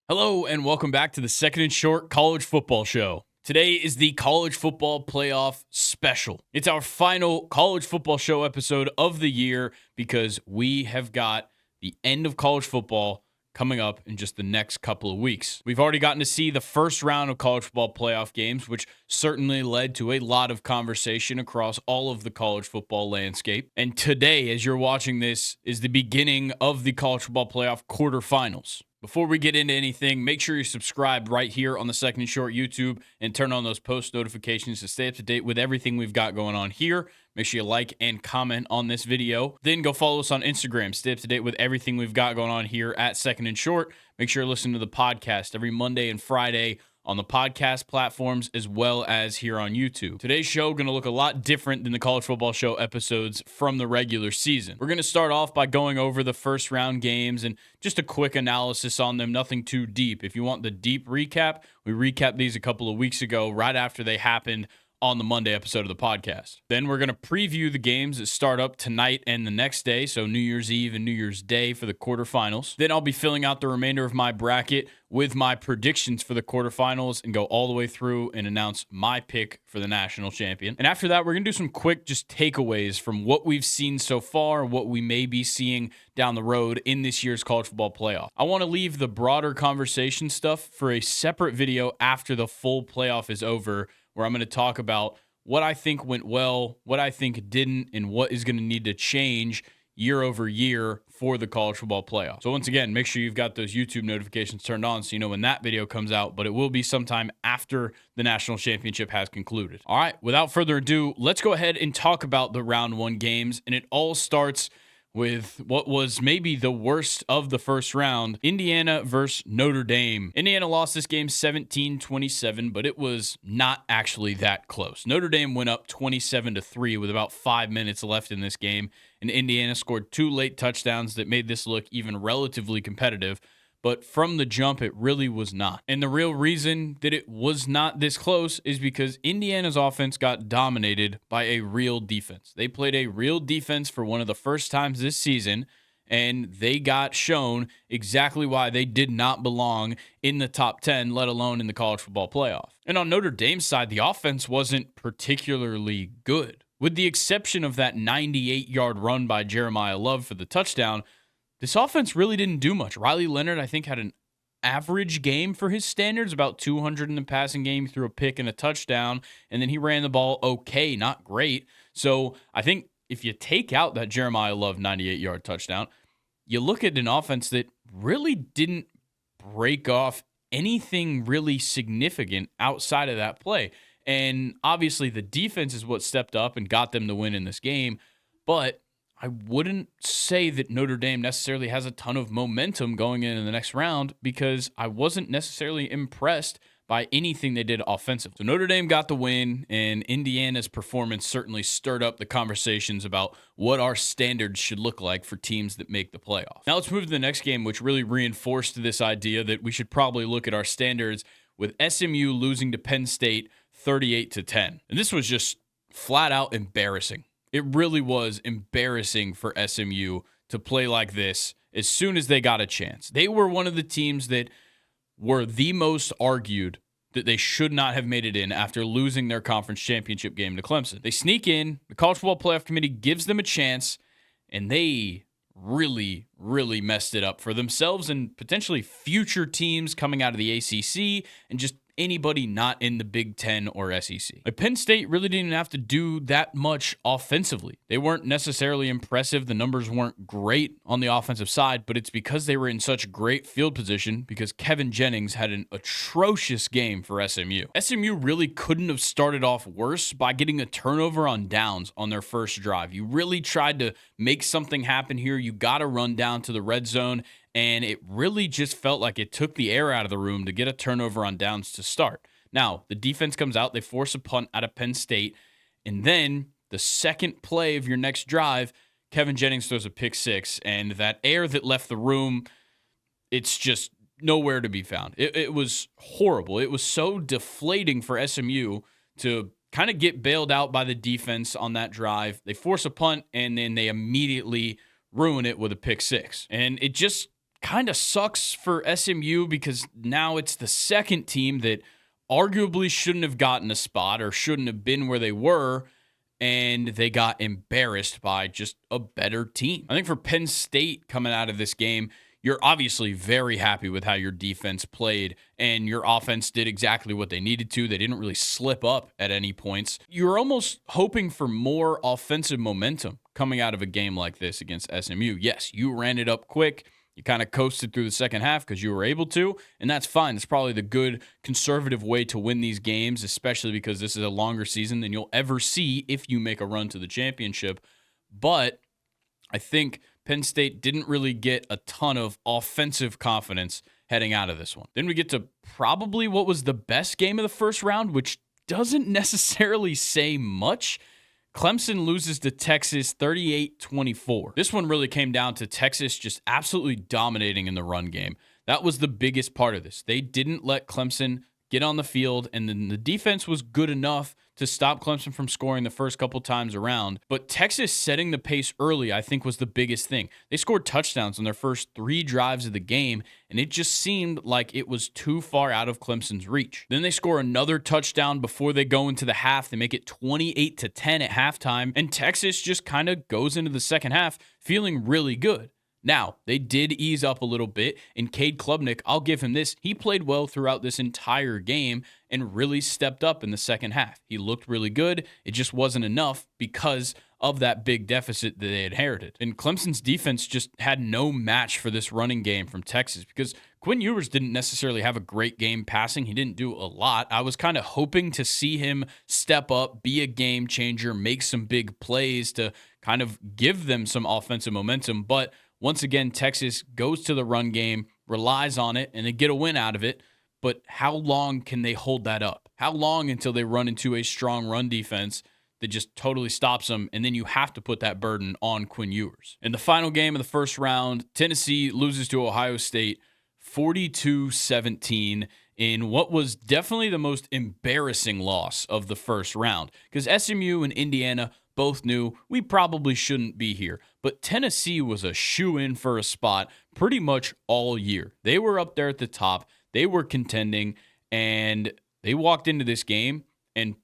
Hello and welcome back to the Second and Short College Football Show. Today is the College Football Playoff Special. It's our final College Football Show episode of the year because we have got the end of college football coming up in just the next couple of weeks. We've already gotten to see the first round of college football playoff games, which certainly led to a lot of conversation across all of the college football landscape. And today, as you're watching this, is the beginning of the college football playoff quarterfinals. Before we get into anything, make sure you're subscribed right here on the Second and Short YouTube and turn on those post notifications to stay up to date with everything we've got going on here. Make sure you like and comment on this video. Then go follow us on Instagram. Stay up to date with everything we've got going on here at Second and Short. Make sure you listen to the podcast every Monday and Friday on the podcast platforms as well as here on YouTube. Today's show going to look a lot different than the College Football Show episodes from the regular season. We're going to start off by going over the first round games and just a quick analysis on them, nothing too deep. If you want the deep recap, we recapped these a couple of weeks ago right after they happened on the Monday episode of the podcast. Then we're going to preview the games that start up tonight and the next day, so New Year's Eve and New Year's Day for the quarterfinals. Then I'll be filling out the remainder of my bracket with my predictions for the quarterfinals and go all the way through and announce my pick for the national champion. And after that, we're going to do some quick just takeaways from what we've seen so far, what we may be seeing down the road in this year's college football playoff. I want to leave the broader conversation stuff for a separate video after the full playoff is over, where I'm going to talk about what I think went well, what I think didn't, and what is going to need to change year over year for the college football playoff. So once again, make sure you've got those YouTube notifications turned on so you know when that video comes out, but it will be sometime after the national championship has concluded. All right, without further ado, let's go ahead and talk about the round one games, and it all starts with what was maybe the worst of the first round, Indiana versus Notre Dame. Indiana lost this game 17-27, but it was not actually that close. Notre Dame went up 27-3 with about 5 minutes left in this game, and Indiana scored 2 late touchdowns that made this look even relatively competitive. But from the jump, it really was not. And the real reason that it was not this close is because Indiana's offense got dominated by a real defense. They played a real defense for one of the first times this season, and they got shown exactly why they did not belong in the top 10, let alone in the college football playoff. And on Notre Dame's side, the offense wasn't particularly good. With the exception of that 98-yard run by Jeremiah Love for the touchdown, this offense really didn't do much. Riley Leonard, I think, had an average game for his standards, about 200 in the passing game, threw a pick and a touchdown, and then he ran the ball okay, not great. So I think if you take out that Jeremiah Love 98-yard touchdown, you look at an offense that really didn't break off anything really significant outside of that play. And obviously the defense is what stepped up and got them to win in this game, but I wouldn't say that Notre Dame necessarily has a ton of momentum going into the next round because I wasn't necessarily impressed by anything they did offensively. So Notre Dame got the win, and Indiana's performance certainly stirred up the conversations about what our standards should look like for teams that make the playoffs. Now let's move to the next game, which really reinforced this idea that we should probably look at our standards, with SMU losing to Penn State 38-10. And this was just flat out embarrassing. It really was embarrassing for SMU to play like this as soon as they got a chance. They were one of the teams that were the most argued that they should not have made it in after losing their conference championship game to Clemson. They sneak in, the College Football Playoff Committee gives them a chance, and they really, really messed it up for themselves and potentially future teams coming out of the ACC and just anybody not in the Big Ten or SEC. Like Penn State really didn't have to do that much offensively. They weren't necessarily impressive. The numbers weren't great on the offensive side, but it's because they were in such great field position because Kevin Jennings had an atrocious game for SMU. SMU really couldn't have started off worse by getting a turnover on downs on their first drive. You really tried to make something happen here. You got to run down to the red zone, and it really just felt like it took the air out of the room to get a turnover on downs to start. Now, the defense comes out, they force a punt out of Penn State, and then the second play of your next drive, Kevin Jennings throws a pick six, and that air that left the room, it's just nowhere to be found. It was horrible. It was so deflating for SMU to kind of get bailed out by the defense on that drive. They force a punt, and then they immediately ruin it with a pick six. And it just kind of sucks for SMU because now it's the second team that arguably shouldn't have gotten a spot or shouldn't have been where they were, and they got embarrassed by just a better team. I think for Penn State coming out of this game, you're obviously very happy with how your defense played, and your offense did exactly what they needed to. They didn't really slip up at any points. You're almost hoping for more offensive momentum coming out of a game like this against SMU. Yes, you ran it up quick. You kind of coasted through the second half because you were able to, and that's fine. It's probably the good conservative way to win these games, especially because this is a longer season than you'll ever see if you make a run to the championship. But I think Penn State didn't really get a ton of offensive confidence heading out of this one. Then we get to probably what was the best game of the first round, which doesn't necessarily say much. Clemson loses to Texas 38-24. This one really came down to Texas just absolutely dominating in the run game. That was the biggest part of this. They didn't let Clemson get on the field, and then the defense was good enough to stop Clemson from scoring the first couple times around. But Texas setting the pace early, I think, was the biggest thing. They scored touchdowns on their first 3 drives of the game, and it just seemed like it was too far out of Clemson's reach. Then they score another touchdown before they go into the half. They make it 28-10 at halftime, and Texas just kind of goes into the second half feeling really good. Now, they did ease up a little bit, and Cade Klubnik, I'll give him this, he played well throughout this entire game and really stepped up in the second half. He looked really good. It just wasn't enough because of that big deficit that they inherited. And Clemson's defense just had no match for this running game from Texas because Quinn Ewers didn't necessarily have a great game passing. He didn't do a lot. I was kind of hoping to see him step up, be a game changer, make some big plays to kind of give them some offensive momentum, but once again, Texas goes to the run game, relies on it, and they get a win out of it. But how long can they hold that up? How long until they run into a strong run defense that just totally stops them, and then you have to put that burden on Quinn Ewers? In the final game of the first round, Tennessee loses to Ohio State 42-17 in what was definitely the most embarrassing loss of the first round because SMU and Indiana both knew we probably shouldn't be here. But Tennessee was a shoo-in for a spot pretty much all year. They were up there at the top. They were contending, and they walked into this game and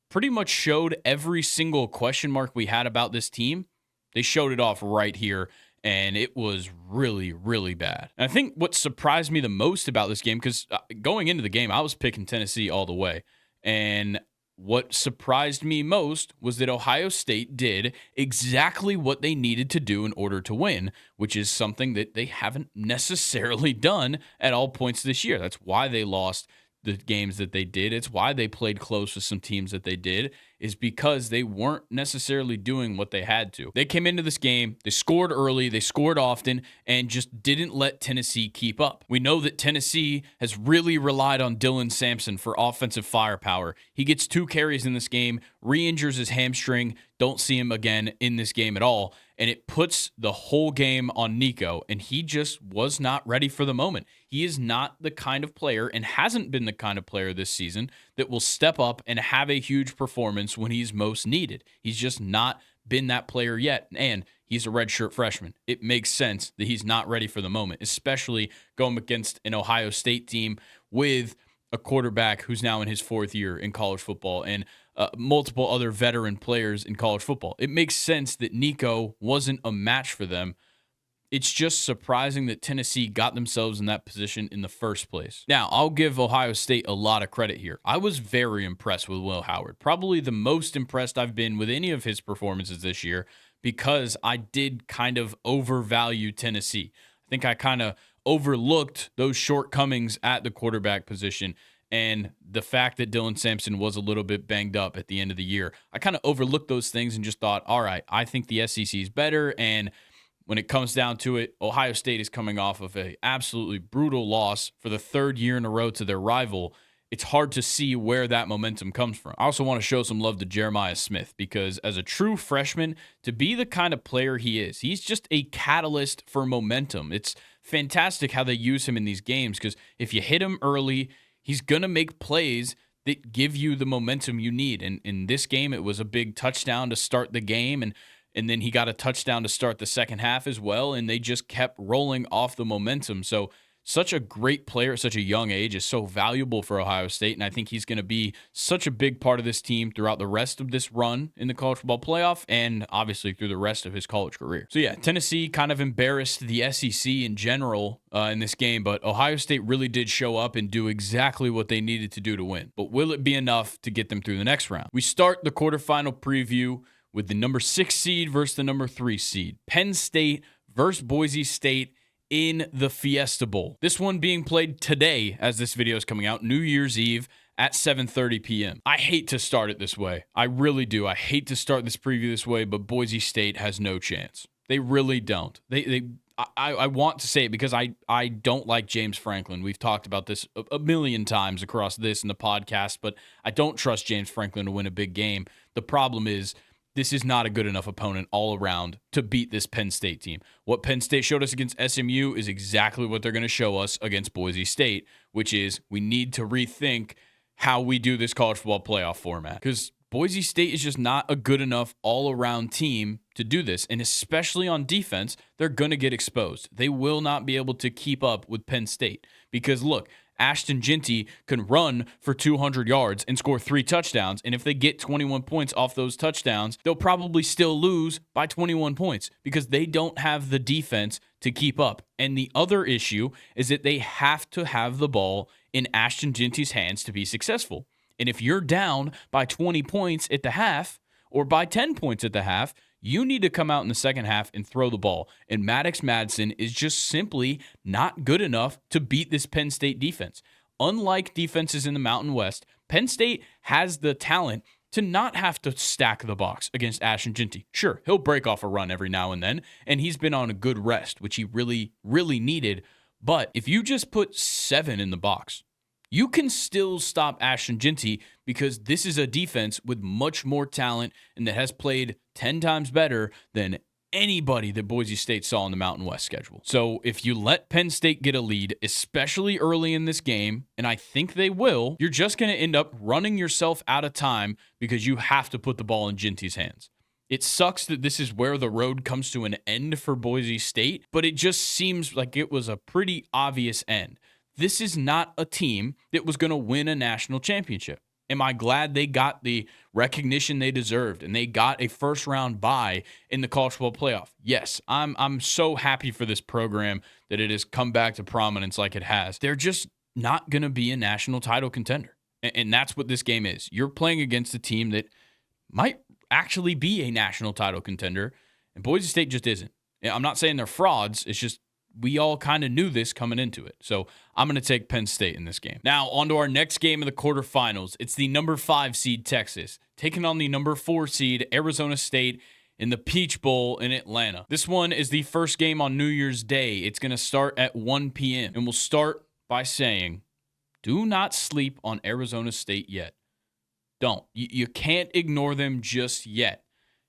pretty much showed every single question mark we had about this team. They showed it off right here, and it was really, really bad. And I think what surprised me the most about this game, because going into the game, I was picking Tennessee all the way, and what surprised me most was that Ohio State did exactly what they needed to do in order to win, which is something that they haven't necessarily done at all points this year. That's why they lost the games that they did. It's why they played close with some teams that they did, is because they weren't necessarily doing what they had to. They came into this game, they scored early, they scored often, and just didn't let Tennessee keep up. We know that Tennessee has really relied on Dylan Sampson for offensive firepower. He gets 2 carries in this game, re-injures his hamstring, don't see him again in this game at all, and it puts the whole game on Nico, and he just was not ready for the moment. He is not the kind of player, and hasn't been the kind of player this season, that will step up and have a huge performance when he's most needed. He's just not been that player yet, and he's a redshirt freshman. It makes sense that he's not ready for the moment, especially going against an Ohio State team with a quarterback who's now in his 4th year in college football and multiple other veteran players in college football. It makes sense that Nico wasn't a match for them. It's just surprising that Tennessee got themselves in that position in the first place. Now, I'll give Ohio State a lot of credit here. I was very impressed with Will Howard. Probably the most impressed I've been with any of his performances this year because I did kind of overvalue Tennessee. I think I kind of overlooked those shortcomings at the quarterback position and the fact that Dylan Sampson was a little bit banged up at the end of the year. I kind of overlooked those things and just thought, all right, I think the SEC is better, and when it comes down to it, Ohio State is coming off of an absolutely brutal loss for the 3rd year in a row to their rival. It's hard to see where that momentum comes from. I also want to show some love to Jeremiah Smith because as a true freshman, to be the kind of player he is, he's just a catalyst for momentum. It's fantastic how they use him in these games because if you hit him early, he's going to make plays that give you the momentum you need. And in this game, it was a big touchdown to start the game, and and then he got a touchdown to start the second half as well, and they just kept rolling off the momentum. So such a great player at such a young age is so valuable for Ohio State, and I think he's going to be such a big part of this team throughout the rest of this run in the college football playoff and obviously through the rest of his college career. So yeah, Tennessee kind of embarrassed the SEC in general in this game, but Ohio State really did show up and do exactly what they needed to do to win. But will it be enough to get them through the next round? We start the quarterfinal preview with the number 6 seed versus the number 3 seed. Penn State versus Boise State in the Fiesta Bowl. This one being played today as this video is coming out, New Year's Eve at 7:30 p.m. I hate to start it this way. I really do. I hate to start this preview this way, but Boise State has no chance. They really don't. I want to say it because I don't like James Franklin. We've talked about this a million times across this and the podcast, but I don't trust James Franklin to win a big game. The problem is this is not a good enough opponent all around to beat this Penn State team. What Penn State showed us against SMU is exactly what they're going to show us against Boise State, which is we need to rethink how we do this college football playoff format. Because Boise State is just not a good enough all-around team to do this. And especially on defense, they're going to get exposed. They will not be able to keep up with Penn State. Because look, Ashton Jeanty can run for 200 yards and score 3 touchdowns. And if they get 21 points off those touchdowns, they'll probably still lose by 21 points because they don't have the defense to keep up. And the other issue is that they have to have the ball in Ashton Jeanty's hands to be successful. And if you're down by 20 points at the half or by 10 points at the half, you need to come out in the second half and throw the ball. And Maddox Madsen is just simply not good enough to beat this Penn State defense. Unlike defenses in the Mountain West, Penn State has the talent to not have to stack the box against Ashton Jeanty. Sure, he'll break off a run every now and then, and he's been on a good rest, which he really, really needed. But if you just put 7 in the box, you can still stop Ashton Jeanty because this is a defense with much more talent and that has played 10 times better than anybody that Boise State saw in the Mountain West schedule. So if you let Penn State get a lead, especially early in this game, and I think they will, you're just going to end up running yourself out of time because you have to put the ball in Jeanty's hands. It sucks that this is where the road comes to an end for Boise State, but it just seems like it was a pretty obvious end. This is not a team that was going to win a national championship. Am I glad they got the recognition they deserved and they got a first-round bye in the college football playoff? Yes, I'm so happy for this program that it has come back to prominence like it has. They're just not going to be a national title contender, and that's what this game is. You're playing against a team that might actually be a national title contender, and Boise State just isn't. I'm not saying they're frauds. It's just we all kind of knew this coming into it. So I'm going to take Penn State in this game. Now, on to our next game of the quarterfinals. It's the number 5 seed Texas taking on the number 4 seed Arizona State in the Peach Bowl in Atlanta. This one is the first game on New Year's Day. It's going to start at 1 p.m. And we'll start by saying, do not sleep on Arizona State yet. Don't. You can't ignore them just yet.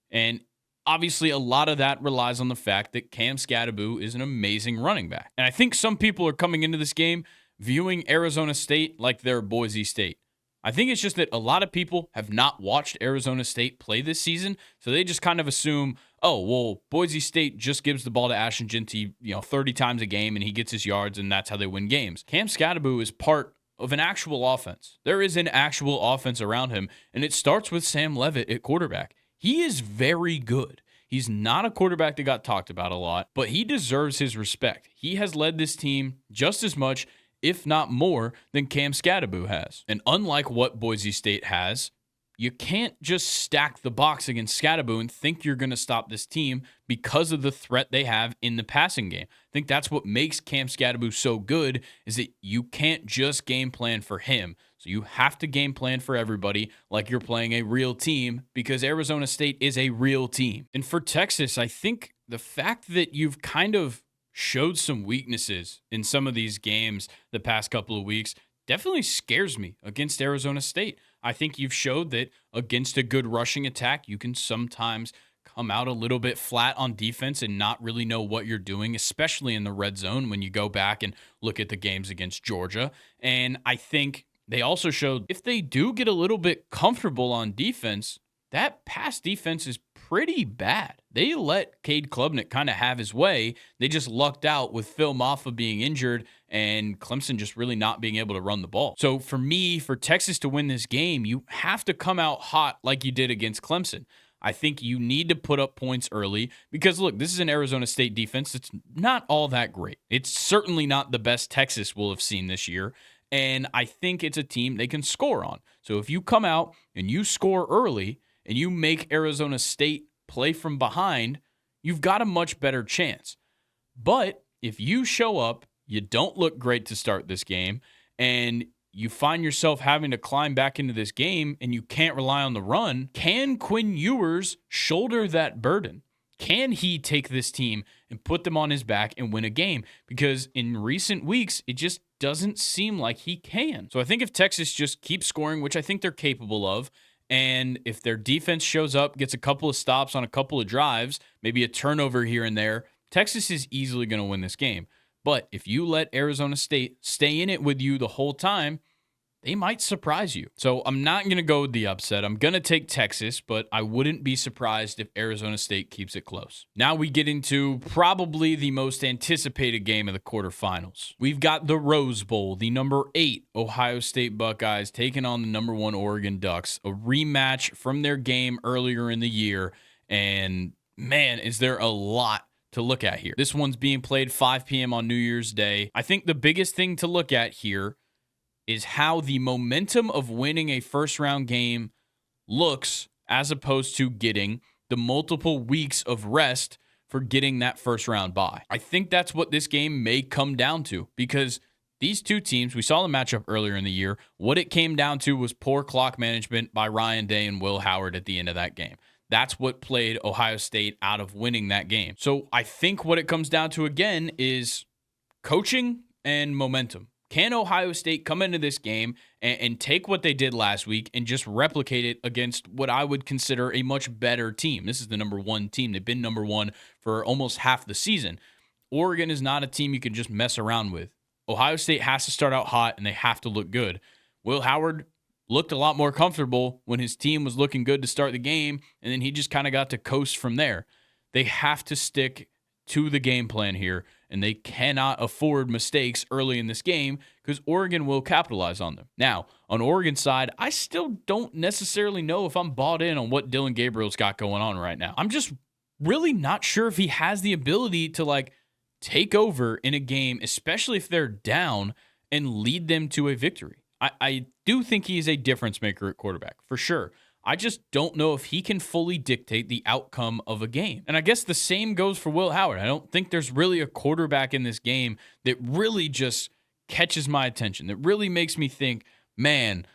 And obviously, a lot of that relies on the fact that Cam Skattebo is an amazing running back. And I think some people are coming into this game viewing Arizona State like they're Boise State. I think it's just that a lot of people have not watched Arizona State play this season, so they just kind of assume, oh, well, Boise State just gives the ball to Ashton Jeanty, 30 times a game, and he gets his yards, and that's how they win games. Cam Skattebo is part of an actual offense. There is an actual offense around him, and it starts with Sam Leavitt at quarterback. He is very good. He's not a quarterback that got talked about a lot, but he deserves his respect. He has led this team just as much, if not more, than Cam Skattebo has. And unlike what Boise State has, you can't just stack the box against Skattebo and think you're going to stop this team because of the threat they have in the passing game. I think that's what makes Cam Skattebo so good, is that you can't just game plan for him. So you have to game plan for everybody like you're playing a real team, because Arizona State is a real team. And for Texas, I think the fact that you've kind of showed some weaknesses in some of these games the past couple of weeks definitely scares me against Arizona State. I think you've showed that against a good rushing attack, you can sometimes come out a little bit flat on defense and not really know what you're doing, especially in the red zone when you go back and look at the games against Georgia. And I think they also showed if they do get a little bit comfortable on defense, that pass defense is pretty bad. They let Cade Klubnik kind of have his way. They just lucked out with Phil Maffa being injured and Clemson just really not being able to run the ball. So for me, for Texas to win this game, you have to come out hot like you did against Clemson. I think you need to put up points early because, look, this is an Arizona State defense that's not all that great. It's certainly not the best Texas will have seen this year, and I think it's a team they can score on. So if you come out and you score early and you make Arizona State play from behind, you've got a much better chance. But if you show up, you don't look great to start this game, and you find yourself having to climb back into this game and you can't rely on the run, can Quinn Ewers shoulder that burden? Can he take this team and put them on his back and win a game? Because in recent weeks, it just doesn't seem like he can. So I think if Texas just keeps scoring, which I think they're capable of, and if their defense shows up, gets a couple of stops on a couple of drives, maybe a turnover here and there, Texas is easily going to win this game. But if you let Arizona State stay in it with you the whole time, they might surprise you. So I'm not going to go with the upset. I'm going to take Texas, but I wouldn't be surprised if Arizona State keeps it close. Now we get into probably the most anticipated game of the quarterfinals. We've got the Rose Bowl, the number 8 Ohio State Buckeyes taking on the number 1 Oregon Ducks, a rematch from their game earlier in the year. And man, is there a lot to look at here. This one's being played 5 p.m. on New Year's Day. I think the biggest thing to look at here is how the momentum of winning a first-round game looks as opposed to getting the multiple weeks of rest for getting that first-round bye. I think that's what this game may come down to because these two teams, we saw the matchup earlier in the year. What it came down to was poor clock management by Ryan Day and Will Howard at the end of that game. That's what played Ohio State out of winning that game. So I think what it comes down to again is coaching and momentum. Can Ohio State come into this game and take what they did last week and just replicate it against what I would consider a much better team? This is the number 1 team. They've been number 1 for almost half the season. Oregon is not a team you can just mess around with. Ohio State has to start out hot, and they have to look good. Will Howard looked a lot more comfortable when his team was looking good to start the game, and then he just kind of got to coast from there. They have to stick to the game plan here, and they cannot afford mistakes early in this game because Oregon will capitalize on them. Now, on Oregon's side, I still don't necessarily know if I'm bought in on what Dylan Gabriel's got going on right now. I'm just really not sure if he has the ability to take over in a game, especially if they're down, and lead them to a victory. I do think he is a difference maker at quarterback, for sure. I just don't know if he can fully dictate the outcome of a game. And I guess the same goes for Will Howard. I don't think there's really a quarterback in this game that really just catches my attention, that really makes me think, man,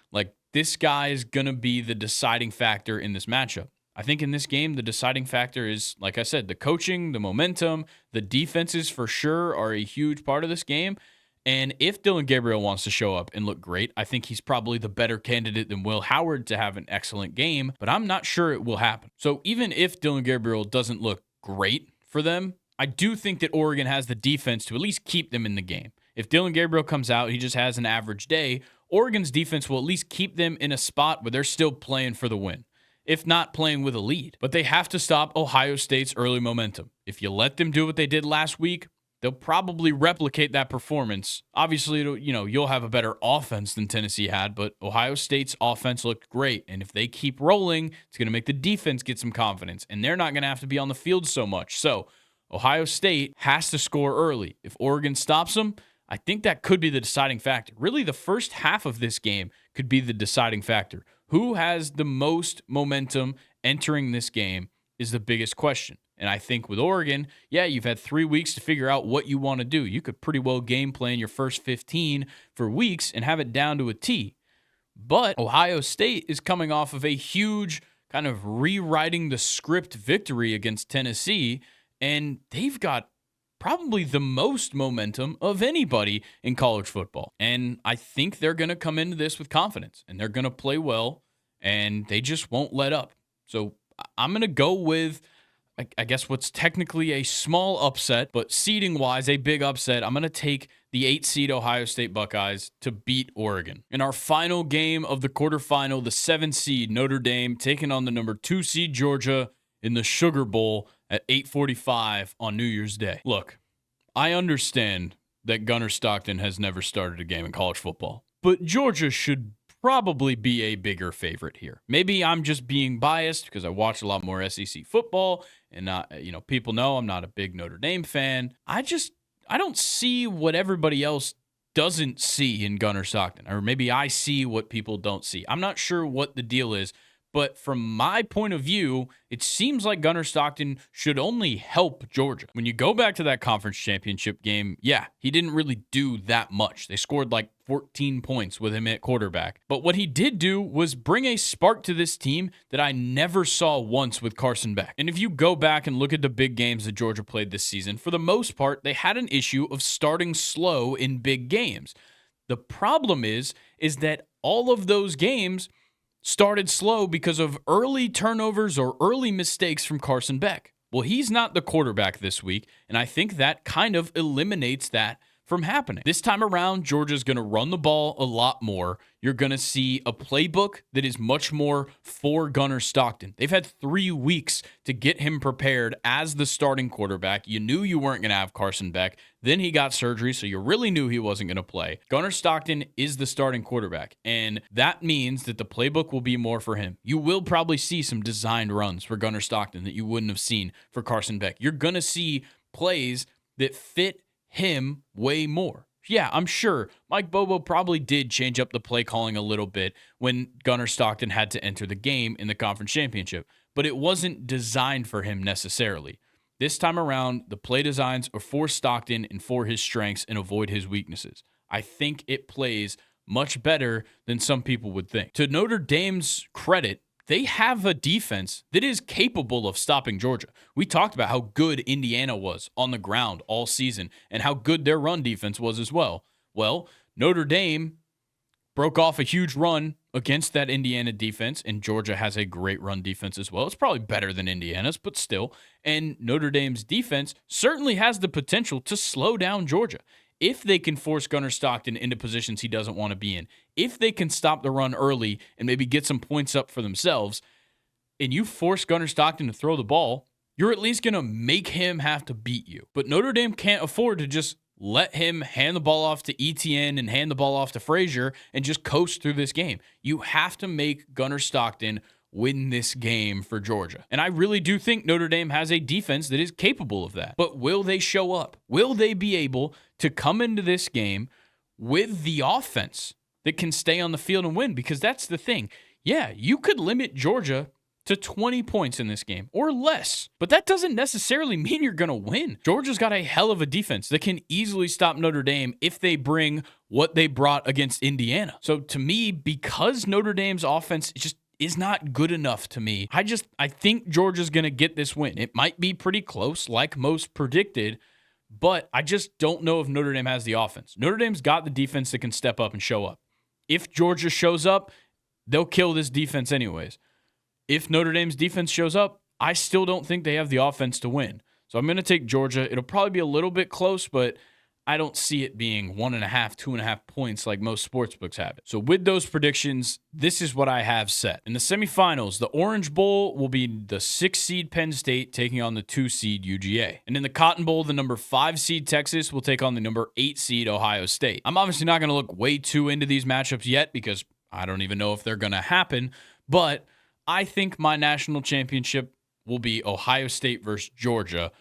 this guy is going to be the deciding factor in this matchup. I think in this game, the deciding factor is, like I said, the coaching, the momentum, the defenses for sure are a huge part of this game. And if Dylan Gabriel wants to show up and look great, I think he's probably the better candidate than Will Howard to have an excellent game, but I'm not sure it will happen. So even if Dylan Gabriel doesn't look great for them, I do think that Oregon has the defense to at least keep them in the game. If Dylan Gabriel comes out, he just has an average day, Oregon's defense will at least keep them in a spot where they're still playing for the win, if not playing with a lead. But they have to stop Ohio State's early momentum. If you let them do what they did last week, they'll probably replicate that performance. Obviously, you'll have a better offense than Tennessee had, but Ohio State's offense looked great. And if they keep rolling, it's going to make the defense get some confidence, and they're not going to have to be on the field so much. So Ohio State has to score early. If Oregon stops them, I think that could be the deciding factor. Really, the first half of this game could be the deciding factor. Who has the most momentum entering this game is the biggest question. And I think with Oregon, you've had 3 weeks to figure out what you want to do. You could pretty well game plan your first 15 for weeks and have it down to a T. But Ohio State is coming off of a huge kind of rewriting the script victory against Tennessee, and they've got probably the most momentum of anybody in college football. And I think they're going to come into this with confidence, and they're going to play well, and they just won't let up. So I'm going to go with, I guess, what's technically a small upset, but seeding-wise, a big upset. I'm going to take the 8-seed Ohio State Buckeyes to beat Oregon. In our final game of the quarterfinal, the 7-seed Notre Dame taking on the number 2 seed Georgia in the Sugar Bowl at 8:45 on New Year's Day. Look, I understand that Gunnar Stockton has never started a game in college football, but Georgia should probably be a bigger favorite here. Maybe I'm just being biased because I watch a lot more SEC football, and people know I'm not a big Notre Dame fan. I don't see what everybody else doesn't see in Gunnar Stockton, or maybe I see what people don't see. I'm not sure what the deal is, but from my point of view, it seems like Gunnar Stockton should only help Georgia. When you go back to that conference championship game, yeah, he didn't really do that much. They scored like 14 points with him at quarterback. But what he did do was bring a spark to this team that I never saw once with Carson Beck. And if you go back and look at the big games that Georgia played this season, for the most part, they had an issue of starting slow in big games. The problem is that all of those games started slow because of early turnovers or early mistakes from Carson Beck. Well, he's not the quarterback this week, and I think that kind of eliminates that from happening. This time around, Georgia's going to run the ball a lot more. You're going to see a playbook that is much more for Gunnar Stockton. They've had 3 weeks to get him prepared as the starting quarterback. You knew you weren't going to have Carson Beck. Then he got surgery, so you really knew he wasn't going to play. Gunnar Stockton is the starting quarterback, and that means that the playbook will be more for him. You will probably see some designed runs for Gunnar Stockton that you wouldn't have seen for Carson Beck. You're going to see plays that fit him way more. Yeah, I'm sure Mike Bobo probably did change up the play calling a little bit when Gunnar Stockton had to enter the game in the conference championship, but it wasn't designed for him necessarily. This time around, the play designs are for Stockton and for his strengths and avoid his weaknesses. I think it plays much better than some people would think. To Notre Dame's credit, they have a defense that is capable of stopping Georgia. We talked about how good Indiana was on the ground all season and how good their run defense was as well. Well, Notre Dame broke off a huge run against that Indiana defense, and Georgia has a great run defense as well. It's probably better than Indiana's, but still. And Notre Dame's defense certainly has the potential to slow down Georgia. If they can force Gunnar Stockton into positions he doesn't want to be in, if they can stop the run early and maybe get some points up for themselves, and you force Gunnar Stockton to throw the ball, you're at least going to make him have to beat you. But Notre Dame can't afford to just let him hand the ball off to Etienne and hand the ball off to Frazier and just coast through this game. You have to make Gunnar Stockton win this game for Georgia. And I really do think Notre Dame has a defense that is capable of that. But will they show up? Will they be able to come into this game with the offense that can stay on the field and win? Because that's the thing. Yeah, you could limit Georgia to 20 points in this game or less, but that doesn't necessarily mean you're going to win. Georgia's got a hell of a defense that can easily stop Notre Dame if they bring what they brought against Indiana. So to me, because Notre Dame's offense just is not good enough to me, I think Georgia's going to get this win. It might be pretty close like most predicted, but I just don't know if Notre Dame has the offense. Notre Dame's got the defense that can step up and show up. If Georgia shows up, they'll kill this defense anyways. If Notre Dame's defense shows up, I still don't think they have the offense to win. So I'm going to take Georgia. It'll probably be a little bit close, but I don't see it being 1.5, 2.5 points like most sportsbooks have it. So with those predictions, this is what I have set. In the semifinals, the Orange Bowl will be the 6 seed Penn State taking on the 2 seed UGA. And in the Cotton Bowl, the number 5 seed Texas will take on the number 8 seed Ohio State. I'm obviously not going to look way too into these matchups yet because I don't even know if they're going to happen, but I think my national championship will be Ohio State versus Georgia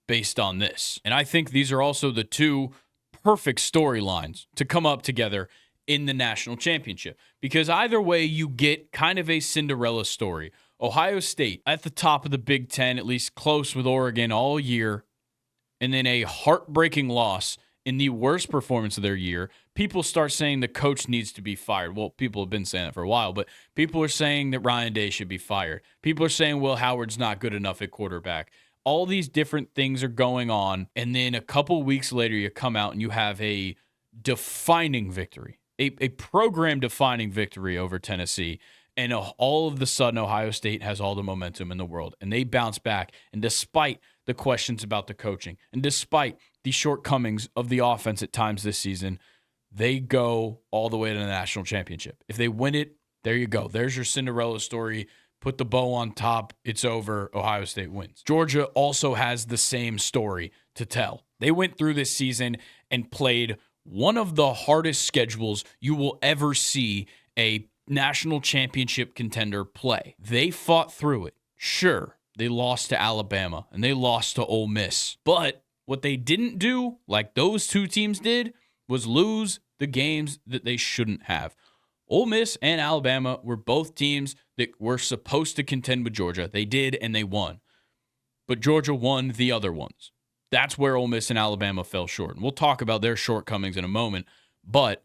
based on this. And I think these are also the 2 perfect storylines to come up together in the national championship. Because either way, you get kind of a Cinderella story. Ohio State at the top of the Big Ten, at least close with Oregon all year, and then a heartbreaking loss in the worst performance of their year. People start saying the coach needs to be fired. Well, people have been saying that for a while, but people are saying that Ryan Day should be fired. People are saying Will Howard's not good enough at quarterback. All these different things are going on, and then a couple weeks later, you come out and you have a defining victory, a program-defining victory over Tennessee, and all of a sudden, Ohio State has all the momentum in the world, and they bounce back, and despite the questions about the coaching, and despite the shortcomings of the offense at times this season, they go all the way to the national championship. If they win it, there you go. There's your Cinderella story. put the bow on top, it's over, Ohio State wins. Georgia also has the same story to tell. They went through this season and played one of the hardest schedules you will ever see a national championship contender play. They fought through it. Sure, they lost to Alabama and they lost to Ole Miss. But what they didn't do, like those two teams did, was lose the games that they shouldn't have. Ole Miss and Alabama were both teams that were supposed to contend with Georgia. They did, and they won. But Georgia won the other ones. That's where Ole Miss and Alabama fell short. And we'll talk about their shortcomings in a moment. But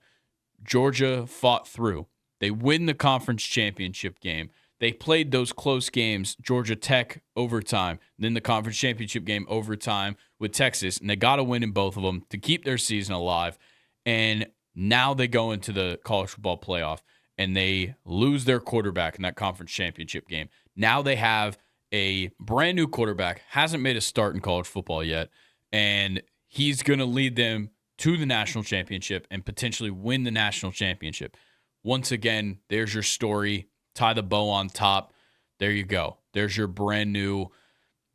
Georgia fought through. They win the conference championship game. They played those close games, Georgia Tech overtime, then the conference championship game overtime with Texas, and they got to win in both of them to keep their season alive. And now they go into the college football playoff, and they lose their quarterback in that conference championship game. Now they have a brand new quarterback, hasn't made a start in college football yet, and he's going to lead them to the national championship and potentially win the national championship. Once again, there's your story. Tie the bow on top. There you go. There's your brand new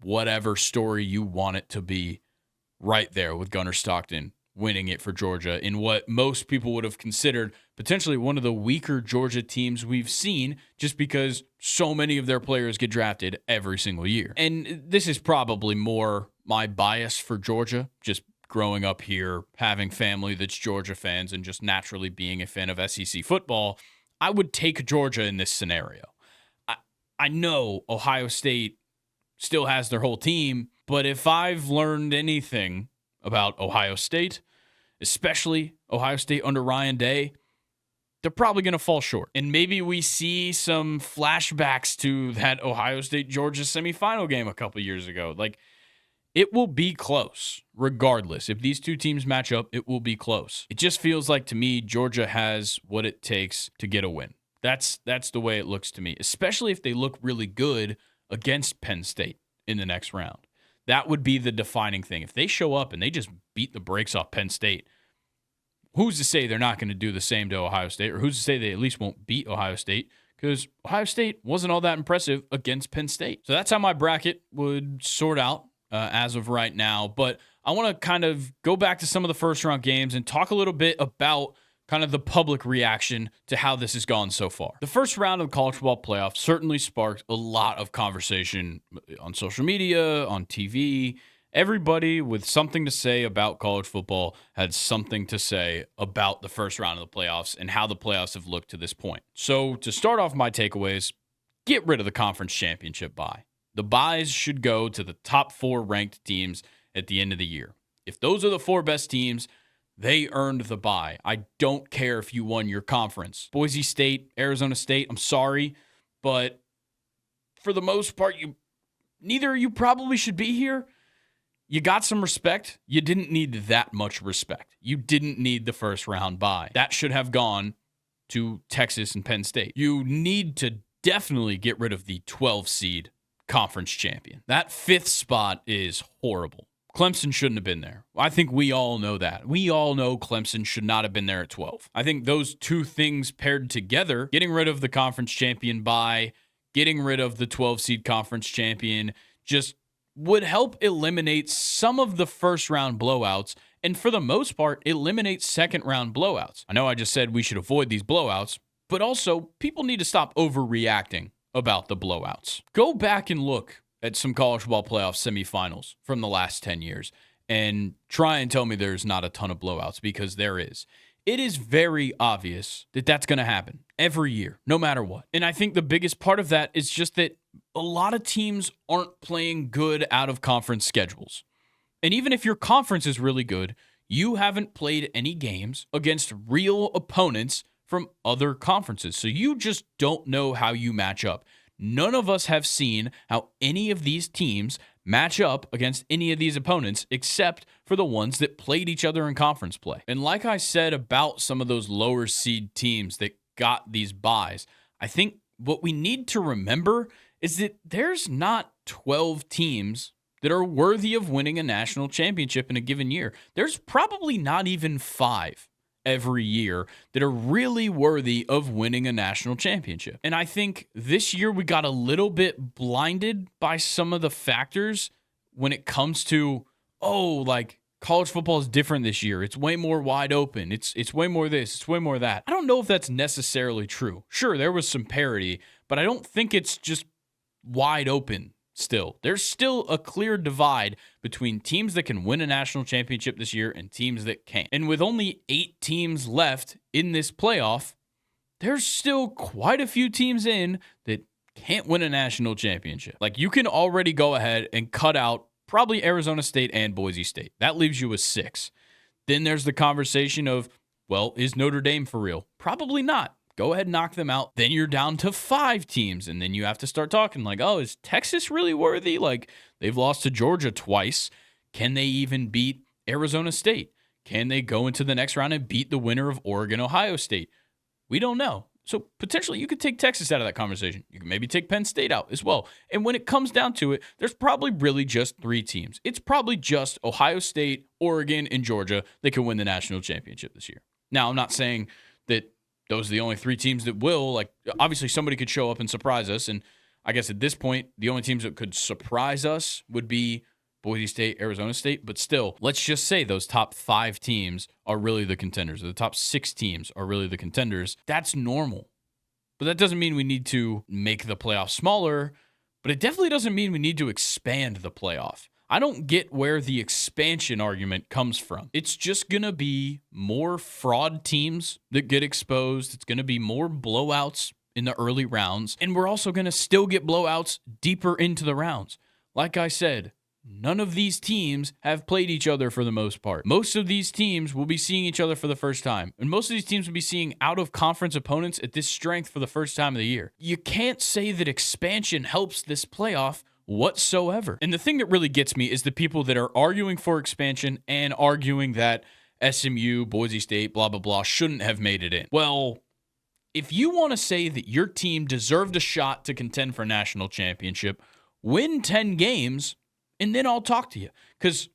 whatever story you want it to be right there with Gunnar Stockton winning it for Georgia in what most people would have considered potentially one of the weaker Georgia teams we've seen, just because so many of their players get drafted every single year. And this is probably more my bias for Georgia, just growing up here, having family that's Georgia fans, and just naturally being a fan of SEC football. I would take Georgia in this scenario. I know Ohio State still has their whole team, but if I've learned anything about Ohio State, especially Ohio State under Ryan Day, they're probably going to fall short. And maybe we see some flashbacks to that Ohio State-Georgia semifinal game a couple years ago. Like, it will be close, regardless. If these two teams match up, it will be close. It just feels like, to me, Georgia has what it takes to get a win. That's the way it looks to me, especially if they look really good against Penn State in the next round. That would be the defining thing. If they show up and they just beat the brakes off Penn State, who's to say they're not going to do the same to Ohio State, or who's to say they at least won't beat Ohio State? Because Ohio State wasn't all that impressive against Penn State. So that's how my bracket would sort out as of right now. But I want to kind of go back to some of the first-round games and talk a little bit about kind of the public reaction to how this has gone so far. The first round of the college football playoff certainly sparked a lot of conversation on social media, on TV. Everybody with something to say about college football had something to say about the first round of the playoffs and how the playoffs have looked to this point. So to start off my takeaways, get rid of the conference championship bye. The byes should go to the top 4 ranked teams at the end of the year. If those are the 4 best teams, they earned the bye. I don't care if you won your conference. Boise State, Arizona State, I'm sorry, but for the most part, neither of you probably should be here. You got some respect. You didn't need that much respect. You didn't need the first round bye. That should have gone to Texas and Penn State. You need to definitely get rid of the 12 seed conference champion. That 5th spot is horrible. Clemson shouldn't have been there. I think we all know that. We all know Clemson should not have been there at 12. I think those two things paired together, getting rid of the conference champion bye, getting rid of the 12 seed conference champion, just would help eliminate some of the first round blowouts, and for the most part, eliminate second round blowouts. I know I just said we should avoid these blowouts, but also people need to stop overreacting about the blowouts. Go back and look at some college football playoff semifinals from the last 10 years and try and tell me there's not a ton of blowouts, because there is. It is very obvious that that's going to happen every year, no matter what. And I think the biggest part of that is just that a lot of teams aren't playing good out of conference schedules. And even if your conference is really good, you haven't played any games against real opponents from other conferences. So you just don't know how you match up. None of us have seen how any of these teams match up against any of these opponents except for the ones that played each other in conference play. And like I said about some of those lower seed teams that got these byes, I think what we need to remember is that there's not 12 teams that are worthy of winning a national championship in a given year. There's probably not even 5 every year that are really worthy of winning a national championship. And I think this year we got a little bit blinded by some of the factors when it comes to, college football is different this year. It's way more wide open. It's way more this. It's way more that. I don't know if that's necessarily true. Sure, there was some parity, but I don't think it's just wide open still. There's still a clear divide between teams that can win a national championship this year and teams that can't. And with only 8 teams left in this playoff, there's still quite a few teams in that can't win a national championship. Like, you can already go ahead and cut out probably Arizona State and Boise State. That leaves you with 6. Then there's the conversation of, well, is Notre Dame for real? Probably not. Go ahead and knock them out. Then you're down to 5 teams, and then you have to start talking like, oh, is Texas really worthy? Like, they've lost to Georgia twice. Can they even beat Arizona State? Can they go into the next round and beat the winner of Oregon, Ohio State? We don't know. So potentially you could take Texas out of that conversation. You can maybe take Penn State out as well. And when it comes down to it, there's probably really just 3 teams. It's probably just Ohio State, Oregon, and Georgia that can win the national championship this year. Now, I'm not saying that those are the only 3 teams that will. Like, obviously somebody could show up and surprise us. And I guess at this point, the only teams that could surprise us would be Boise State, Arizona State, but still, let's just say those top 5 teams are really the contenders, or the top 6 teams are really the contenders. That's normal. But that doesn't mean we need to make the playoff smaller, but it definitely doesn't mean we need to expand the playoff. I don't get where the expansion argument comes from. It's just going to be more fraud teams that get exposed. It's going to be more blowouts in the early rounds, and we're also going to still get blowouts deeper into the rounds. Like I said, none of these teams have played each other for the most part. Most of these teams will be seeing each other for the first time. And most of these teams will be seeing out-of-conference opponents at this strength for the first time of the year. You can't say that expansion helps this playoff whatsoever. And the thing that really gets me is the people that are arguing for expansion and arguing that SMU, Boise State, blah, blah, blah, shouldn't have made it in. Well, if you want to say that your team deserved a shot to contend for a national championship, win 10 games, and then I'll talk to you. Because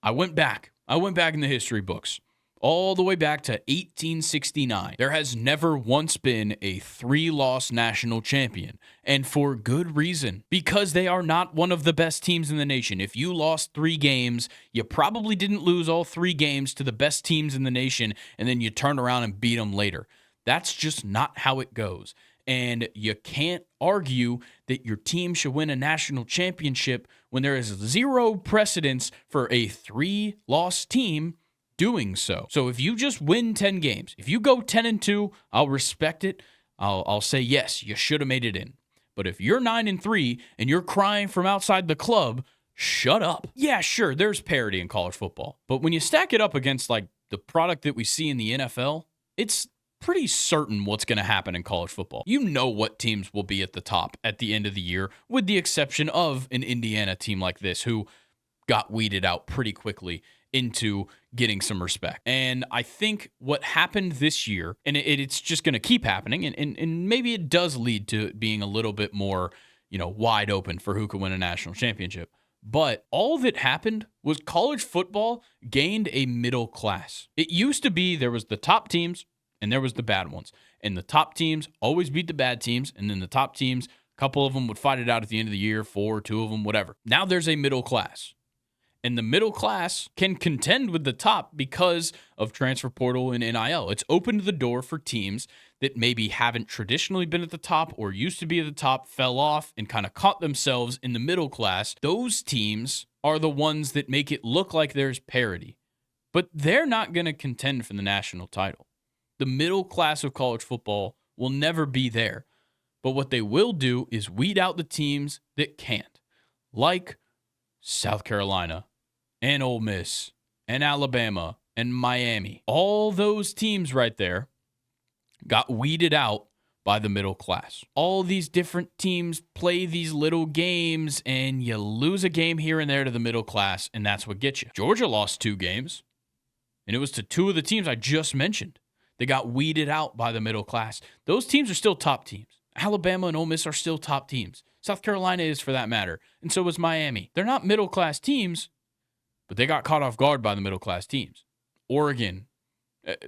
I went back in the history books, all the way back to 1869. There has never once been a 3-loss national champion, and for good reason, because they are not one of the best teams in the nation. If you lost 3 games, you probably didn't lose all 3 games to the best teams in the nation, and then you turn around and beat them later. That's just not how it goes. And you can't argue that your team should win a national championship when there is 0 precedence for a 3-loss team doing so. So if you just win 10 games, if you go 10-2, I'll respect it. I'll say, yes, you should have made it in. But if you're 9-3 and you're crying from outside the club, shut up. Yeah, sure, there's parity in college football. But when you stack it up against like the product that we see in the NFL, it's pretty certain what's going to happen in college football. You know what teams will be at the top at the end of the year, with the exception of an Indiana team like this who got weeded out pretty quickly into getting some respect. And I think what happened this year, and it's just going to keep happening, and maybe it does lead to being a little bit more, wide open for who could win a national championship. But all that happened was college football gained a middle class. It used to be there was the top teams, and there was the bad ones. And the top teams always beat the bad teams. And then the top teams, a couple of them would fight it out at the end of the year, 4, 2 of them, whatever. Now there's a middle class. And the middle class can contend with the top because of transfer portal and NIL. It's opened the door for teams that maybe haven't traditionally been at the top or used to be at the top, fell off, and kind of caught themselves in the middle class. Those teams are the ones that make it look like there's parity. But they're not going to contend for the national title. The middle class of college football will never be there. But what they will do is weed out the teams that can't, like South Carolina and Ole Miss and Alabama and Miami. All those teams right there got weeded out by the middle class. All these different teams play these little games, and you lose a game here and there to the middle class, and that's what gets you. Georgia lost 2 games, and it was to 2 of the teams I just mentioned. They got weeded out by the middle class. Those teams are still top teams. Alabama and Ole Miss are still top teams. South Carolina is, for that matter, and so is Miami. They're not middle-class teams, but they got caught off guard by the middle-class teams. Oregon,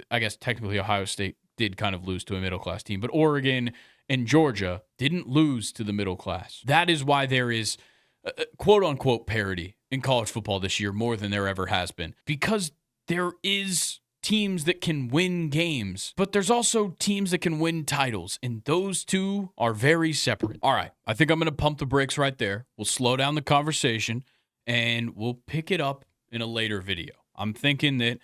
I guess technically Ohio State did kind of lose to a middle-class team, but Oregon and Georgia didn't lose to the middle class. That is why there is quote-unquote parity in college football this year more than there ever has been, because there is teams that can win games, but there's also teams that can win titles, and those two are very separate. All right, I think I'm going to pump the brakes right there. We'll slow down the conversation, and we'll pick it up in a later video. I'm thinking that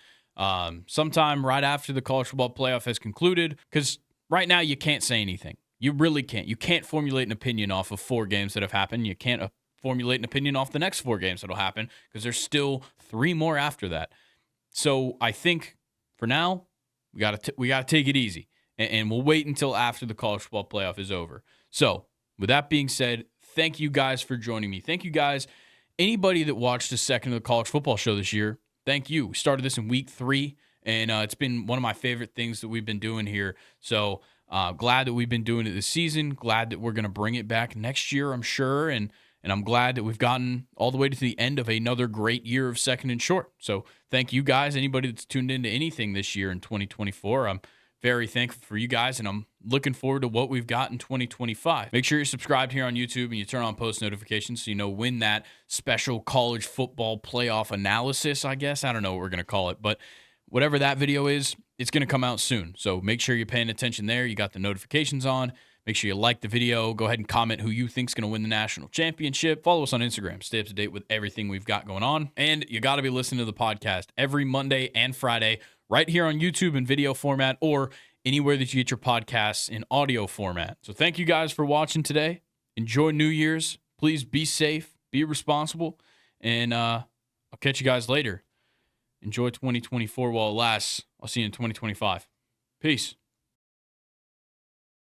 sometime right after the college football playoff has concluded, because right now you can't say anything. You really can't. You can't formulate an opinion off of 4 games that have happened. You can't formulate an opinion off the next 4 games that will happen, because there's still 3 more after that. So I think for now, we got to take it easy, and we'll wait until after the college football playoff is over. So with that being said, thank you guys for joining me. Thank you guys. Anybody that watched a second of the college football show this year, thank you. We started this in week 3, and it's been one of my favorite things that we've been doing here. So glad that we've been doing it this season. Glad that we're going to bring it back next year, I'm sure, and I'm glad that we've gotten all the way to the end of another great year of Second and Short. So thank you guys. Anybody that's tuned into anything this year in 2024, I'm very thankful for you guys, and I'm looking forward to what we've got in 2025. Make sure you're subscribed here on YouTube and you turn on post notifications so you know when that special college football playoff analysis, I guess, I don't know what we're going to call it, but whatever that video is, it's going to come out soon. So make sure you're paying attention there. You got the notifications on. Make sure you like the video. Go ahead and comment who you think is going to win the national championship. Follow us on Instagram. Stay up to date with everything we've got going on. And you got to be listening to the podcast every Monday and Friday right here on YouTube in video format, or anywhere that you get your podcasts in audio format. So thank you guys for watching today. Enjoy New Year's. Please be safe, be responsible, and I'll catch you guys later. Enjoy 2024 while it lasts. I'll see you in 2025. Peace.